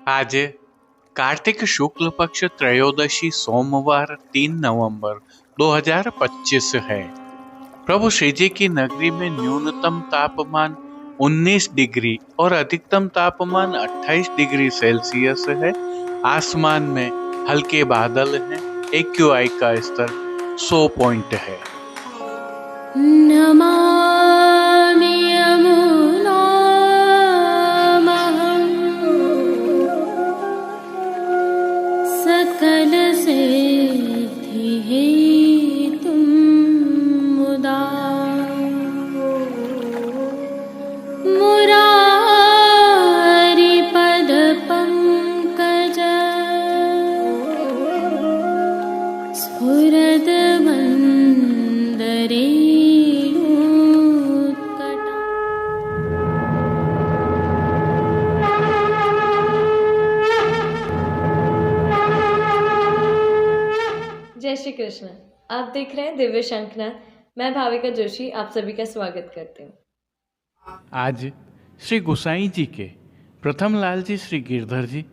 आज कार्तिक शुक्ल पक्ष त्रयोदशी सोमवार 3 नवंबर 2025 है। प्रभु श्री जी की नगरी में न्यूनतम तापमान 19 डिग्री और अधिकतम तापमान 28 डिग्री सेल्सियस है। आसमान में हल्के बादल हैं। AQI का स्तर 100 पॉइंट है। नमामि यमुनामहं सकलसिद्धिहेतुं मुदा मुरारिपदपङ्कज स्फुरद्वन्दरे जय श्री कृष्ण। आप देख रहे हैं दिव्य शंखनाद। मैं भाविका जोशी आप सभी का स्वागत करती हूँ। आज श्री गुसाई जी के प्रथम लाल जी श्री गिरधर जी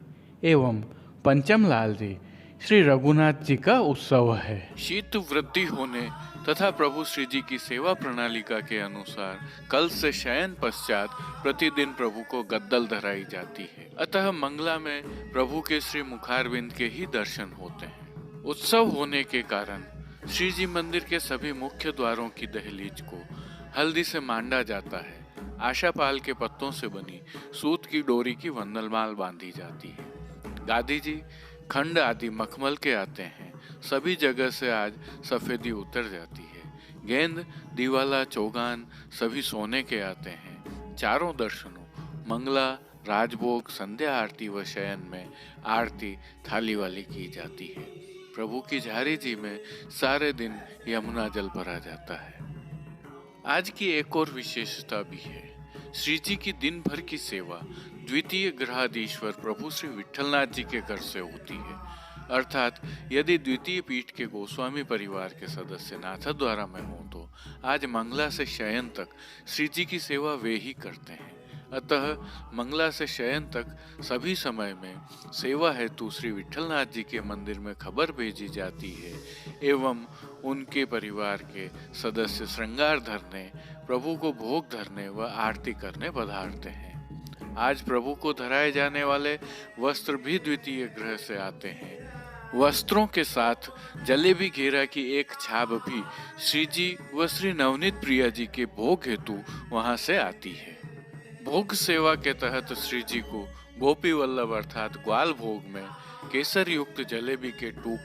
एवं पंचम लाल जी श्री रघुनाथ जी का उत्सव है। शीत वृद्धि होने तथा प्रभु श्री जी की सेवा प्रणालिका के अनुसार कल से शयन पश्चात प्रतिदिन प्रभु को गद्दल धराई जाती है। अतः मंगला में प्रभु के श्री मुखारविंद के ही दर्शन होते हैं। उत्सव होने के कारण श्री जी मंदिर के सभी मुख्य द्वारों की दहलीज को हल्दी से मांडा जाता है। आशापाल के पत्तों से बनी सूत की डोरी की वंदलमाल बांधी जाती है। गादी जी खंड आदि मखमल के आते हैं। सभी जगह से आज सफेदी उतर जाती है। गेंद दीवाला चौगान सभी सोने के आते हैं। चारों दर्शनों मंगला राजभोग संध्या आरती व शयन में आरती थाली वाली की जाती है। प्रभु की झारी जी में सारे दिन यमुना जल भरा जाता है। आज की एक और विशेषता भी है। श्री जी की दिन भर की सेवा द्वितीय ग्रहाधीश्वर प्रभु श्री विठलनाथ जी के घर से होती है। अर्थात यदि द्वितीय पीठ के गोस्वामी परिवार के सदस्य नाथ द्वारा में हो तो आज मंगला से शयन तक श्री जी की सेवा वे ही करते हैं। अतः मंगला से शयन तक सभी समय में सेवा हेतु श्री विठलनाथ जी के मंदिर में खबर भेजी जाती है एवं उनके परिवार के सदस्य श्रृंगार धरने प्रभु को भोग धरने व आरती करने पधारते हैं। आज प्रभु को धराए जाने वाले वस्त्र भी द्वितीय ग्रह से आते हैं। वस्त्रों के साथ जलेबी घेरा की एक छाप भी श्री जी व श्री नवनीत प्रिया जी के भोग हेतु वहां से आती है। भोग सेवा के तहत श्री जी को गोपी वल्लभ अर्थात ग्वाल भोग में केसर युक्त जलेबी के टूक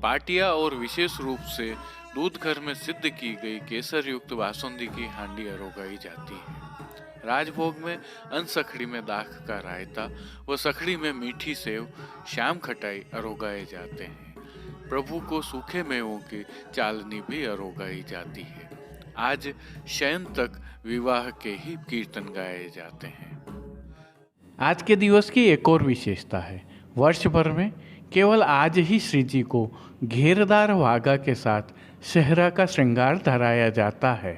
पाटिया और विशेष रूप से दूध घर में सिद्ध की गई केसर युक्त बासुंदी की हांडी अरोगाई जाती है। राजभोग में अनसखड़ी में दाख का रायता व सखड़ी में मीठी सेव श्याम खटाई अरोगाए जाते हैं। प्रभु को सूखे मेवों की चालनी भी अरोगाई जाती है। आज शयन तक विवाह के ही कीर्तन गाए जाते हैं। आज के दिवस की एक और विशेषता है। वर्ष भर में केवल आज ही श्री जी को घेरदार वागा के साथ सेहरा का श्रृंगार धराया जाता है,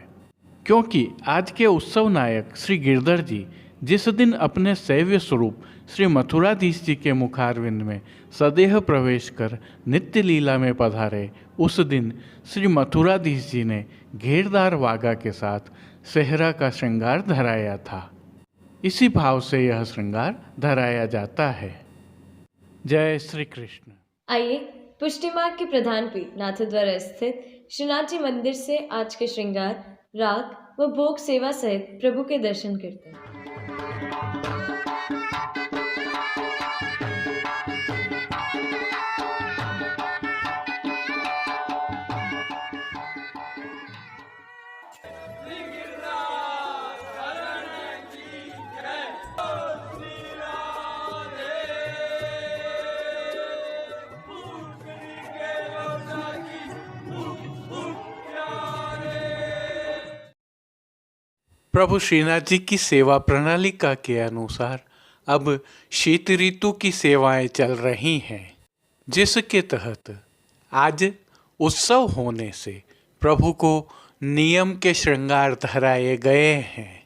क्योंकि आज के उत्सव नायक श्री गिरधर जी जिस दिन अपने सेव्य स्वरूप श्री मथुराधीश जी के मुखारविंद में सदेह प्रवेश कर नित्य लीला में पधारे, उस दिन श्री मथुराधीश जी ने घेरदार वागा के साथ सेहरा का श्रृंगार धराया था। इसी भाव से यह श्रृंगार धराया जाता है। जय श्री कृष्ण। आइए पुष्टि मार्ग के प्रधान पीठ नाथद्वारा स्थित श्रीनाथ जी मंदिर से आज के श्रृंगार राग व भोग सेवा सहित प्रभु के दर्शन करते हैं। प्रभु श्रीनाथ जी की सेवा प्रणालिका के अनुसार अब शीत ऋतु की सेवाएं चल रही हैं, जिसके तहत आज उत्सव होने से प्रभु को नियम के श्रृंगार धराए गए हैं।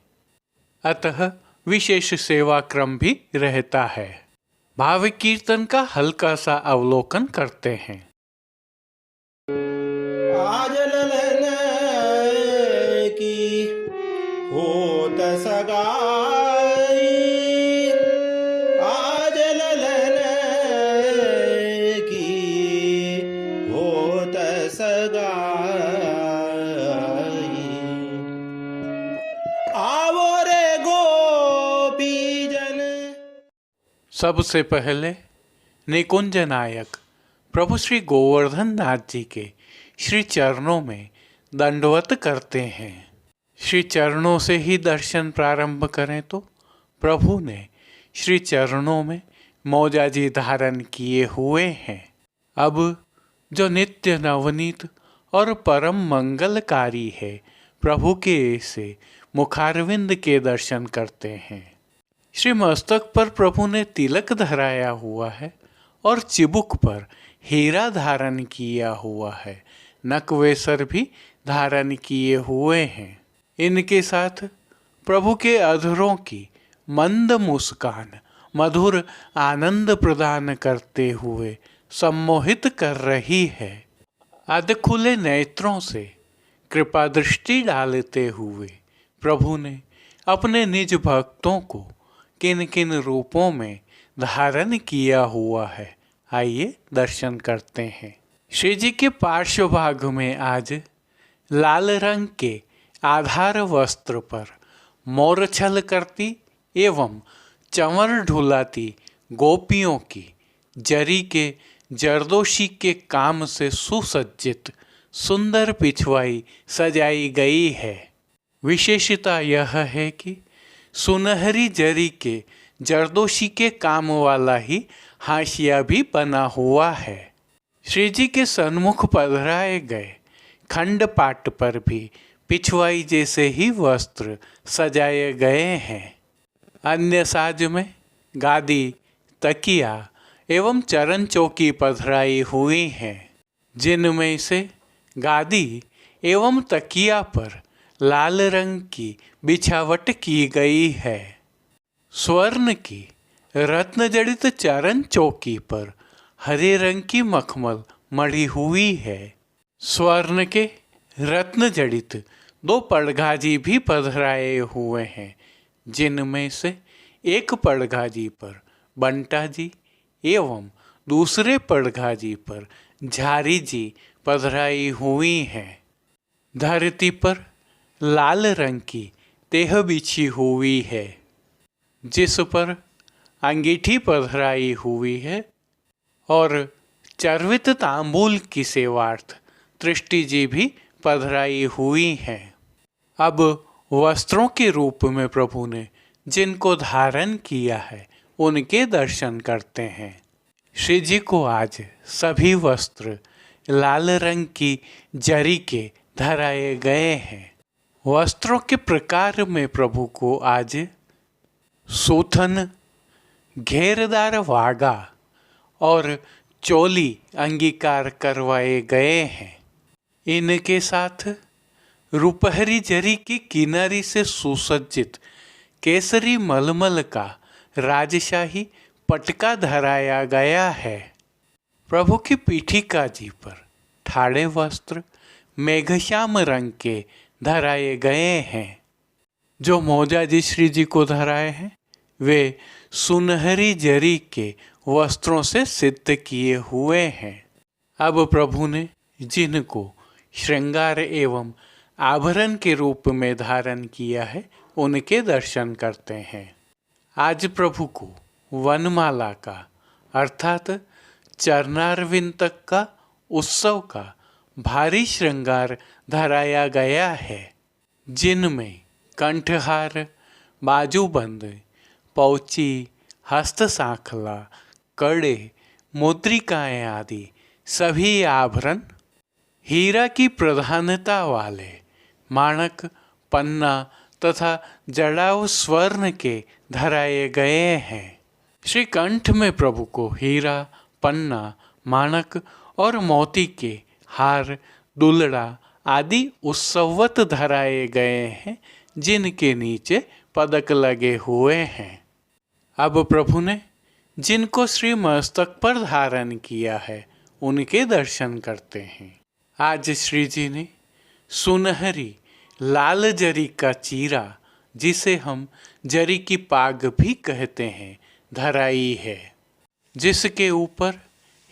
अतः विशेष सेवा क्रम भी रहता है। भाव कीर्तन का हल्का सा अवलोकन करते हैं। आज ललन की होत सगाई, आज ललन की होत सगाई, आवो रे गोपीजन। सबसे पहले निकुंज नायक प्रभु श्री गोवर्धन नाथ जी के श्री चरणों में दंडवत करते हैं। श्री चरणों से ही दर्शन प्रारंभ करें तो प्रभु ने श्री चरणों में मौजाजी धारण किए हुए हैं। अब जो नित्य नवनीत और परम मंगलकारी है, प्रभु के ऐसे मुखारविंद के दर्शन करते हैं। श्री मस्तक पर प्रभु ने तिलक धराया हुआ है और चिबुक पर हीरा धारण किया हुआ है, नकवेसर भी धारण किए हुए हैं। इनके साथ प्रभु के अधरों की मंद मुस्कान मधुर आनंद प्रदान करते हुए सम्मोहित कर रही है। अध खुले नेत्रों से कृपा दृष्टि डालते हुए प्रभु ने अपने निज भक्तों को किन किन रूपों में धारण किया हुआ है, आइए दर्शन करते हैं। श्री जी के पार्श्व भाग में आज लाल रंग के आधार वस्त्र पर मोरछल करती एवं चंवर ढुलाती गोपियों की जरी के जरदोशी के काम से सुसज्जित सुंदर पिछवाई सजाई गई है। विशेषता यह है कि सुनहरी जरी के जरदोशी के काम वाला ही हाशिया भी बना हुआ है। श्री जी के सन्मुख पधराए गए खंड पाट पर भी पिछवाई जैसे ही वस्त्र सजाए गए हैं। अन्य साज में गादी, तकिया एवं चरण चौकी पधराई हुई हैं, जिनमें से गादी एवं तकिया पर लाल रंग की बिछावट की गई है। स्वर्ण की रत्न जड़ित चरण चौकी पर हरे रंग की मखमल मढ़ी हुई है। स्वर्ण के रत्न जड़ित 2 पड़घाजी भी पधराए हुए हैं, जिनमें से एक पड़घाजी पर बंटा जी एवं दूसरे पड़घाजी पर झारी जी पधराई हुई हैं। धरती पर लाल रंग की तेह बिछी हुई है, जिस पर अंगीठी पधराई हुई है और चर्वित तांबूल की सेवार्थ दृष्टि जी भी पधराई हुई हैं। अब वस्त्रों के रूप में प्रभु ने जिनको धारण किया है, उनके दर्शन करते हैं। श्री जी को आज सभी वस्त्र लाल रंग की जरी के धराए गए हैं। वस्त्रों के प्रकार में प्रभु को आज सूथन, घेरदार वागा और चोली अंगीकार करवाए गए हैं। इनके साथ रुपहरी जरी की किनारी से सुसज्जित केसरी मलमल का राजशाही पटका धराया गया है। प्रभु की पीठिका जी पर ठाड़े वस्त्र मेघश्याम रंग के धराए गए हैं। जो मौजा जी श्री जी को धराए हैं, वे सुनहरी जरी के वस्त्रों से सिद्ध किए हुए हैं। अब प्रभु ने जिनको श्रृंगार एवं आभरण के रूप में धारण किया है, उनके दर्शन करते हैं। आज प्रभु को वनमाला का अर्थात चरणारविंद तक का उत्सव का भारी श्रृंगार धराया गया है, जिनमें कंठहार, बाजूबंद, पौची, हस्त सांखला, कड़े, मुद्रिकाएं आदि सभी आभरण हीरा की प्रधानता वाले माणक, पन्ना तथा जड़ाव स्वर्ण के धराए गए हैं। श्री कंठ में प्रभु को हीरा, पन्ना, माणक और मोती के हार, दुलड़ा आदि उत्सवत धराए गए हैं, जिनके नीचे पदक लगे हुए हैं। अब प्रभु ने जिनको श्री मस्तक पर धारण किया है उनके दर्शन करते हैं। आज श्री जी ने सुनहरी लाल जरी का चीरा, जिसे हम जरी की पाग भी कहते हैं, धराई है, जिसके ऊपर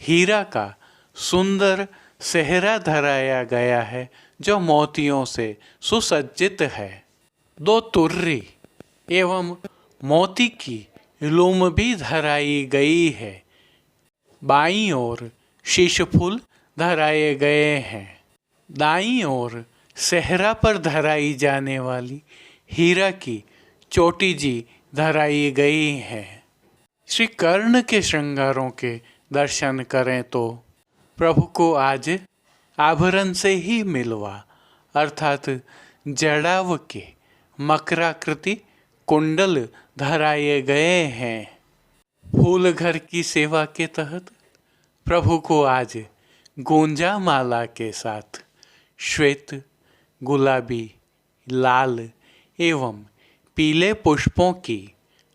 हीरा का सुंदर सेहरा धराया गया है जो मोतियों से सुसज्जित है। 2 तुर्री एवं मोती की लूम भी धराई गई है। बाईं ओर शीश फूल धराए गए हैं। दाईं ओर सेहरा पर धराई जाने वाली हीरा की चोटी जी धराई गई है। श्री कर्ण के श्रृंगारों के दर्शन करें तो प्रभु को आज आभरण से ही मिलवा, अर्थात जड़ाव के मकराकृति कुंडल धराए गए हैं। फूल घर की सेवा के तहत प्रभु को आज गोंजा माला के साथ श्वेत, गुलाबी, लाल एवं पीले पुष्पों की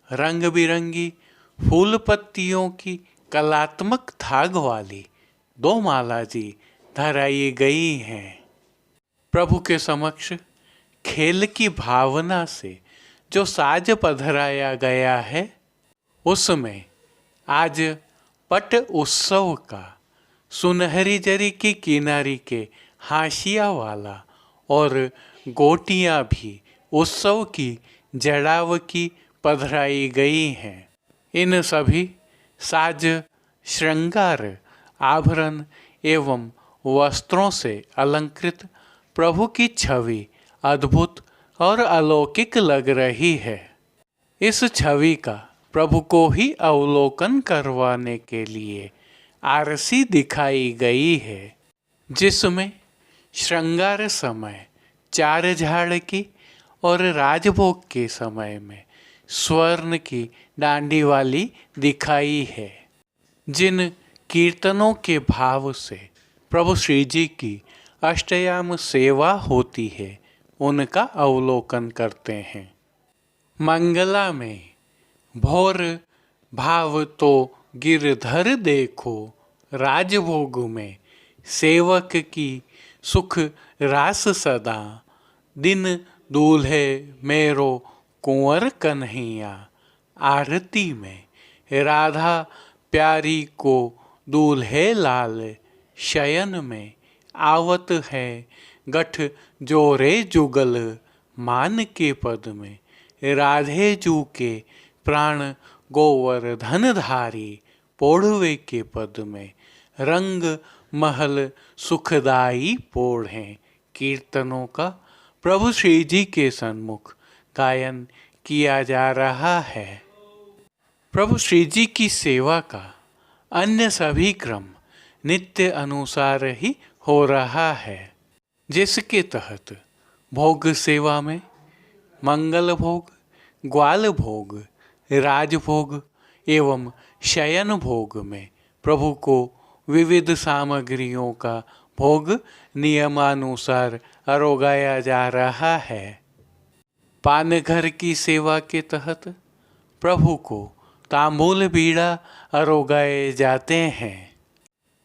रंग बिरंगी फूल पत्तियों की कलात्मक थाग वाली 2 माला जी धराई गई हैं। प्रभु के समक्ष खेल की भावना से जो साज पधराया गया है, उसमें आज पट उत्सव का सुनहरी जरी की किनारी के हाशिया वाला और गोटियां भी उत्सव की जड़ाव की पधराई गई हैं। इन सभी साज, श्रृंगार, आभरण एवं वस्त्रों से अलंकृत प्रभु की छवि अद्भुत और अलौकिक लग रही है। इस छवि का प्रभु को ही अवलोकन करवाने के लिए आरसी दिखाई गई है, जिसमें श्रृंगार समय 4 झाड़ की और राजभोग के समय में स्वर्ण की डांडी वाली दिखाई है। जिन कीर्तनों के भाव से प्रभु श्री जी की अष्टयाम सेवा होती है, उनका अवलोकन करते हैं। मंगला में भोर भाव तो गिरधर देखो, राजभोग में सेवक की सुख रास सदा, दिन दूल्हे मेरो कुंवर कन्हैया, आरती में राधा प्यारी को दूल्हे लाल, शयन में आवत है गठ जोरे जुगल, मान के पद में राधे जू के प्राण गोवर्धन धारी, पोढ़वे के पद में रंग महल सुखदाई पोढ़ें। कीर्तनों का प्रभु श्री जी के सन्मुख गायन किया जा रहा है। प्रभु श्री जी की सेवा का अन्य सभी क्रम नित्य अनुसार ही हो रहा है, जिसके तहत भोग सेवा में मंगल भोग, ग्वाल भोग, राजभोग एवं शयन भोग में प्रभु को विविध सामग्रियों का भोग नियमानुसार अरोगाया जा रहा है। पानघर की सेवा के तहत प्रभु को तांबूल बीड़ा अरोगाए जाते हैं।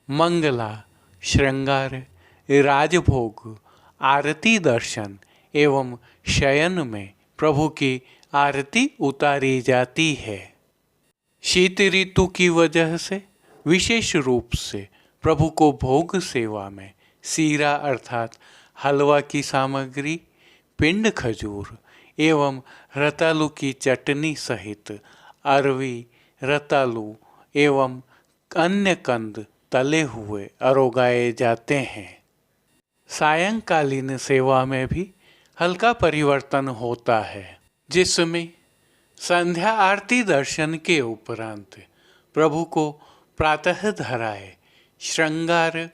मंगला, श्रृंगार, राजभोग, आरती दर्शन एवं शयन में प्रभु की आरती उतारी जाती है। शीत ऋतु की वजह से विशेष रूप से प्रभु को भोग सेवा में सीरा अर्थात हलवा की सामग्री, पिंड खजूर एवं रतालू की चटनी सहित अरवी, रतालू एवं अन्य कंद तले हुए अरोगाए जाते हैं। सायंकालीन सेवा में भी हल्का परिवर्तन होता है, जिसमें संध्या आरती दर्शन के उपरांत प्रभु को प्रातः धराए श्रृंगार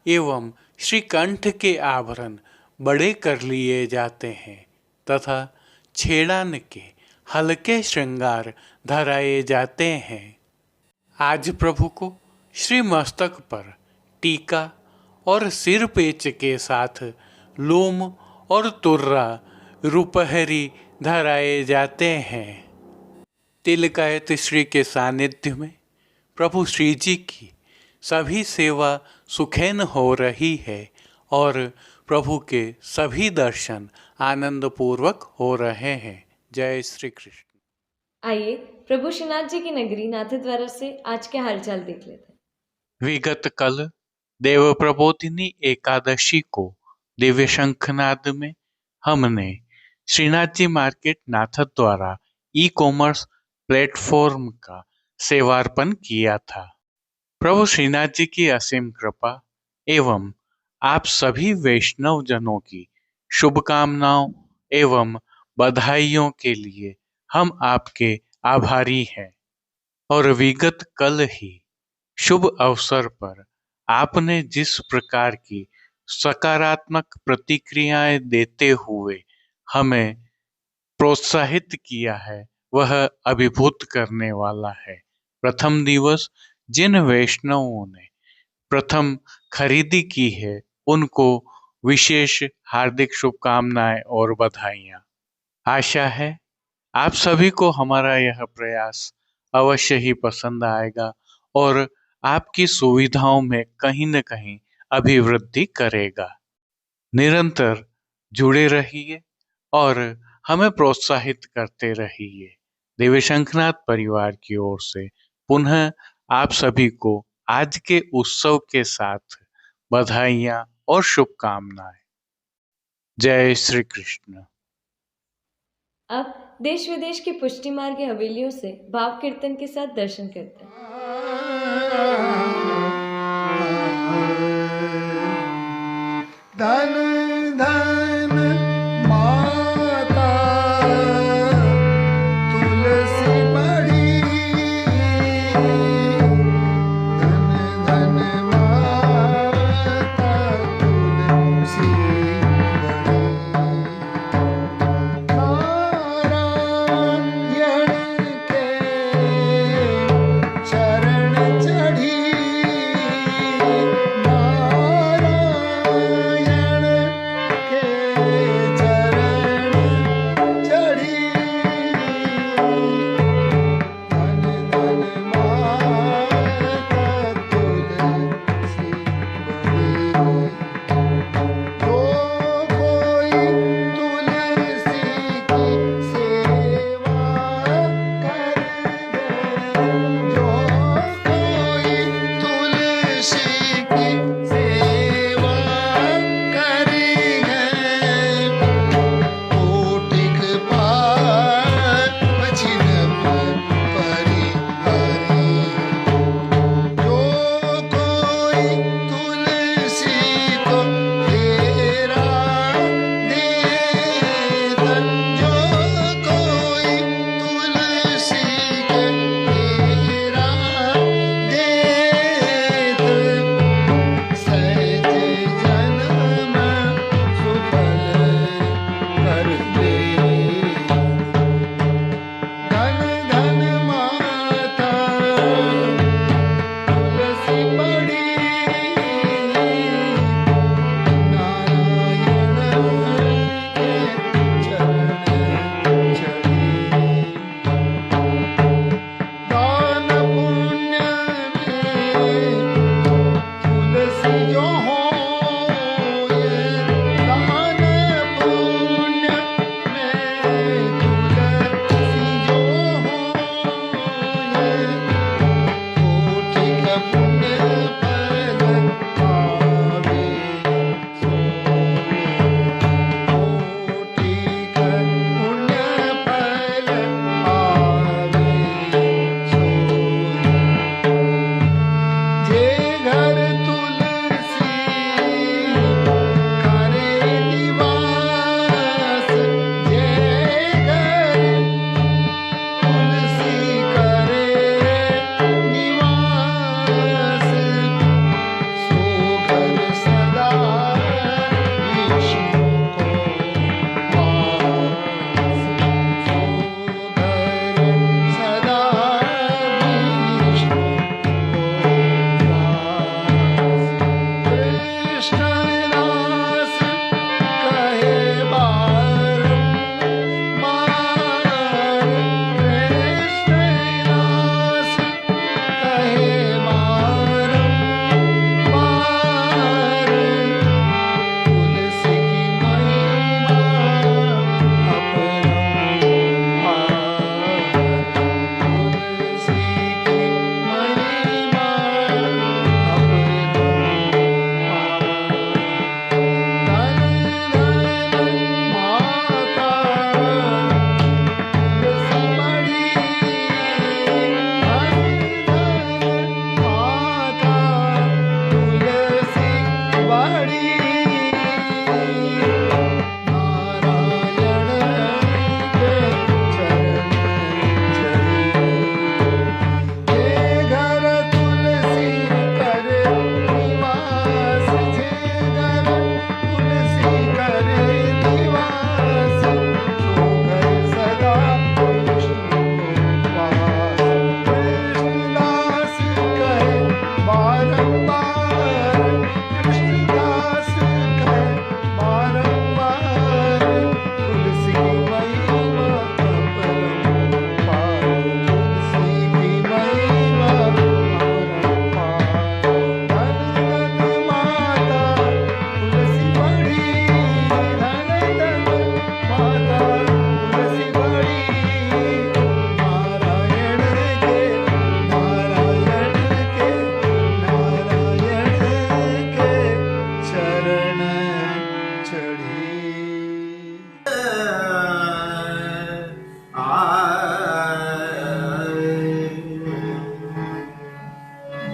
एवं श्रीकंठ के आभरण बड़े कर लिए जाते हैं तथा छेड़ान के हल्के श्रृंगार धराए जाते हैं। आज प्रभु को श्री मस्तक पर टीका और सिर पेच के साथ लूम और तुर्रा, रुपहरी धराए जाते हैं। तिलकायत श्री के सानिध्य में प्रभु श्री जी की सभी सेवा सुखैन हो रही है और प्रभु के सभी दर्शन आनंद पूर्वक हो रहे हैं। जय श्री कृष्ण। आइए प्रभु श्रीनाथ जी की नगरी नाथद्वारा से आज के हालचाल देख लेते हैं। विगत कल देव प्रबोधिनी एकादशी को दिव्य शंखनाद में हमने श्रीनाथ जी मार्केट नाथद द्वारा ई कॉमर्स प्लेटफॉर्म का सेवार्पण किया था। प्रभु श्रीनाथ जी की असीम कृपा एवं आप सभी वैष्णव जनों की शुभकामनाओं एवं बधाइयों के लिए हम आपके आभारी हैं। और विगत कल ही शुभ अवसर पर आपने जिस प्रकार की सकारात्मक प्रतिक्रियाएं देते हुए हमें प्रोत्साहित किया है वह अभिभूत करने वाला है। प्रथम दिवस जिन वैष्णवों ने प्रथम खरीदी की है उनको विशेष हार्दिक शुभकामनाएं और बधाइयां। आशा है आप सभी को हमारा यह प्रयास अवश्य ही पसंद आएगा और आपकी सुविधाओं में कहीं न कहीं अभिवृद्धि करेगा। निरंतर जुड़े रहिए और हमें प्रोत्साहित करते रहिए। दिव्य शंखनाथ परिवार की ओर से पुनः आप सभी को आज के उत्सव के साथ बधाइयां और शुभकामनाएं। जय श्री कृष्ण। अब देश विदेश की पुष्टि मार्ग की हवेलियों से भाव कीर्तन के साथ दर्शन करते हैं। धन धन माता तुलसी बड़ी, धन धन माता तुलसी बड़ी, नारायण के चरण चढ़ी, नारायण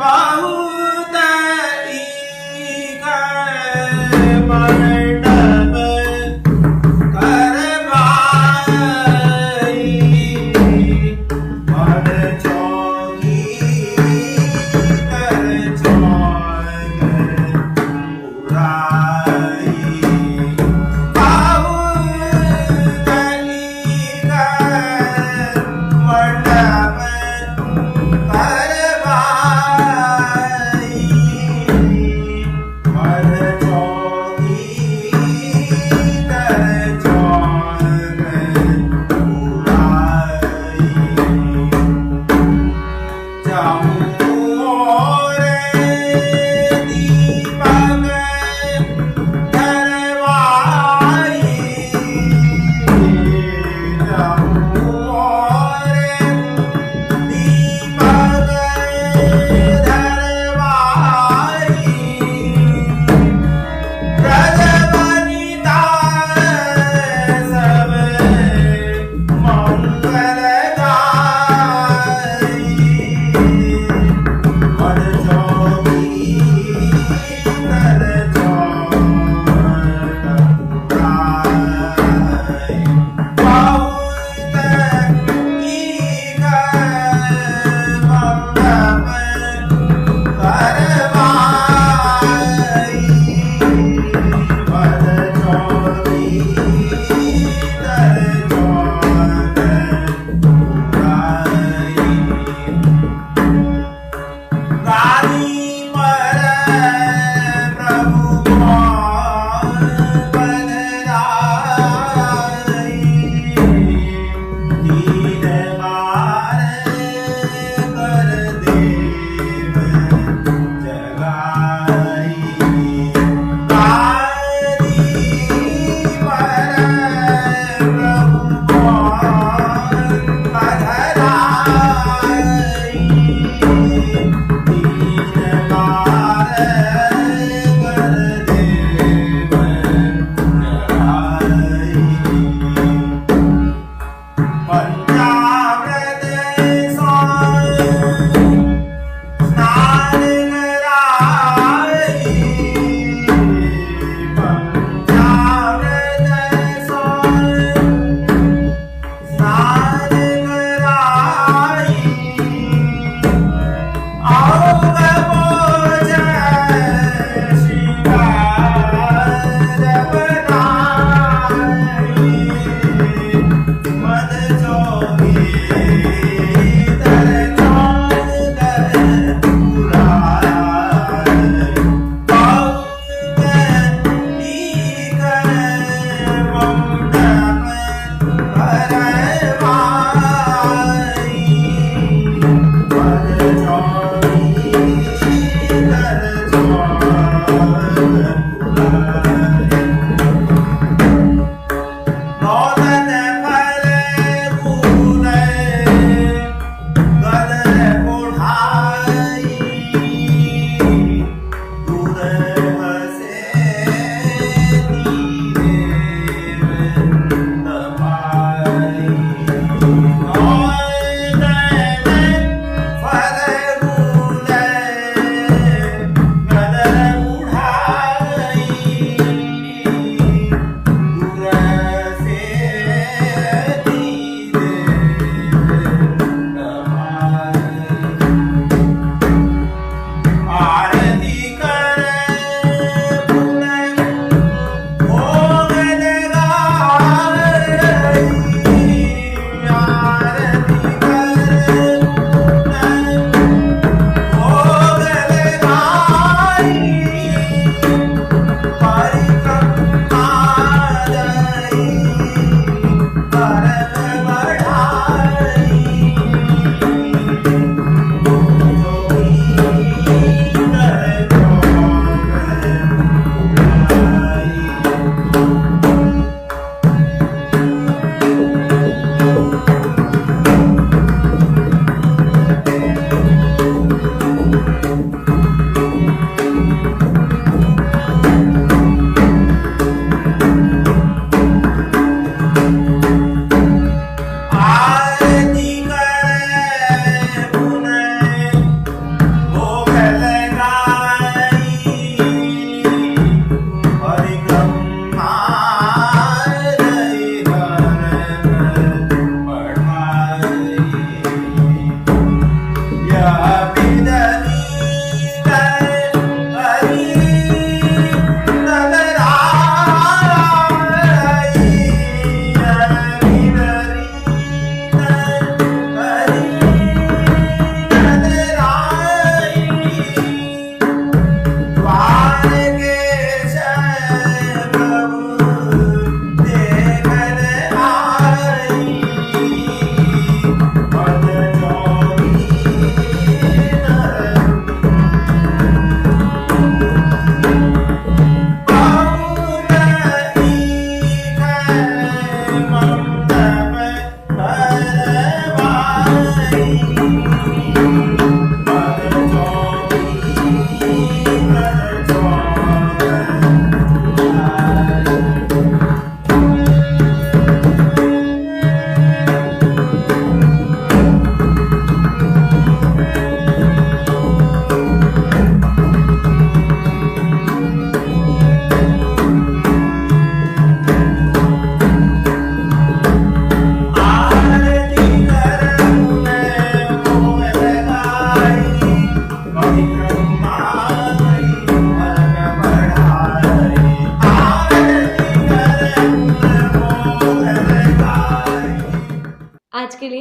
बहुत ईग मंडप करवाई मड चौकी कर चौक उड़ाई बहुत ईग मंडप करवाई मड चौकी कर चौक उड़ाई जाऊं रे दीपक धरवाई जाऊं रे दीपक धरवाई ब्रजवनिता सब मंगल गाई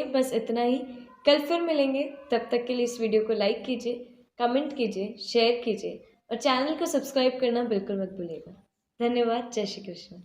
बस इतना ही। कल फिर मिलेंगे, तब तक के लिए इस वीडियो को लाइक कीजिए, कमेंट कीजिए, शेयर कीजिए और चैनल को सब्सक्राइब करना बिल्कुल मत भूलिएगा। धन्यवाद। जय श्री कृष्ण।